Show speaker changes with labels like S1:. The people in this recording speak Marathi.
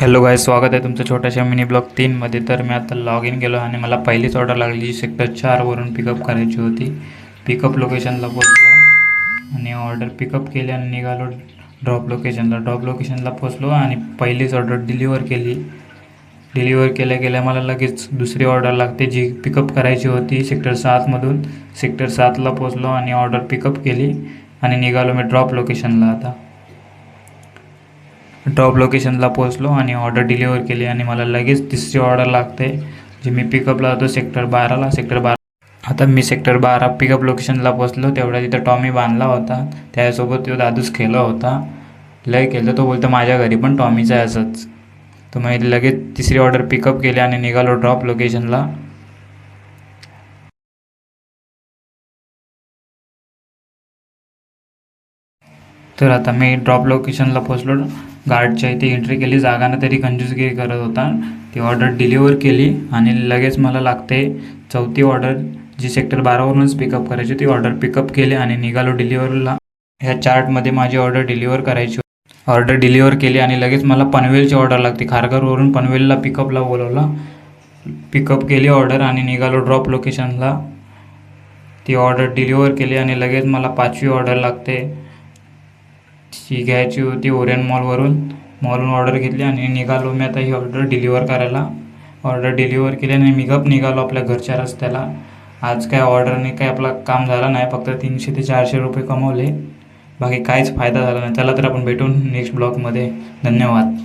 S1: हॅलो गाईज, स्वागत आहे तुमचं छोट्याशा मिनी ब्लॉग 3मध्ये. तर मी आता लॉग इन केलो आणि मला पहिलीच ऑर्डर लागली जी सेक्टर 4वरून पिकअप करायची होती. पिकअप लोकेशनला पोचलो आणि ऑर्डर पिकअप केली आणि निघालो ड्रॉप लोकेशनला पोचलो आणि पहिलीच ऑर्डर डिलिव्हर केली. डिलिव्हर केल्या केल्या मला लगेच दुसरी ऑर्डर लागते जी पिकअप करायची होती सेक्टर 7मधून. सेक्टर 7ला पोचलो आणि ऑर्डर पिकअप केली आणि निघालो मी ड्रॉप लोकेशनला. आता ड्रॉप लोकेशनला पोचलो आणि ऑर्डर डिलिव्हर केली आणि मला लगेच तिसरी ऑर्डर लागते जी मी पिकअपला जातो सेक्टर 12ला. आता मी सेक्टर 12 पिकअप लोकेशनला पोचलो. तेवढा तिथं टॉमी बांधला होता, त्यासोबत तो दादूस खेळला होता. लय केलं. तो बोलतो माझ्या घरी पण टॉमीचं आहे असंच. तर मग लगेच तिसरी ऑर्डर पिकअप केली आणि निघालो ड्रॉप लोकेशनला. तर आता मी ड्रॉप लोकेशनला पोचलो. गार्डच्या इथे एंट्री केली. जागानं तरी कंजूसगिरी करत होता. ती ऑर्डर डिलिव्हर केली आणि लगेच मला लागते चौथी ऑर्डर जी सेक्टर 12वरूनच पिकअप करायची. ती ऑर्डर पिकअप केली आणि निघालो डिलिव्हरला. ह्या चार्टमध्ये माझी ऑर्डर डिलिव्हर करायची. ऑर्डर डिलिव्हर केली आणि लगेच मला पनवेलची ऑर्डर लागते. खारघरवरून पनवेलला पिकअपला बोलवला. पिकअप केली ऑर्डर आणि निघालो ड्रॉप लोकेशनला. ती ऑर्डर डिलिव्हर केली आणि लगेच मला 5वी ऑर्डर लागते. ती घ्यायची होती ओरियन मॉलवरून ऑर्डर घेतली आणि निघालो मी आता ही ऑर्डर डिलिव्हर करायला. ऑर्डर डिलिव्हर केली आणि निघालो आपल्या घरच्या रस्त्याला. आज काय ऑर्डरने काय आपला काम झालं नाही, फक्त 300 ते 400 रुपये कमवले, बाकी काहीच फायदा झाला नाही. चला तर आपण भेटून नेक्स्ट ब्लॉगमध्ये. धन्यवाद.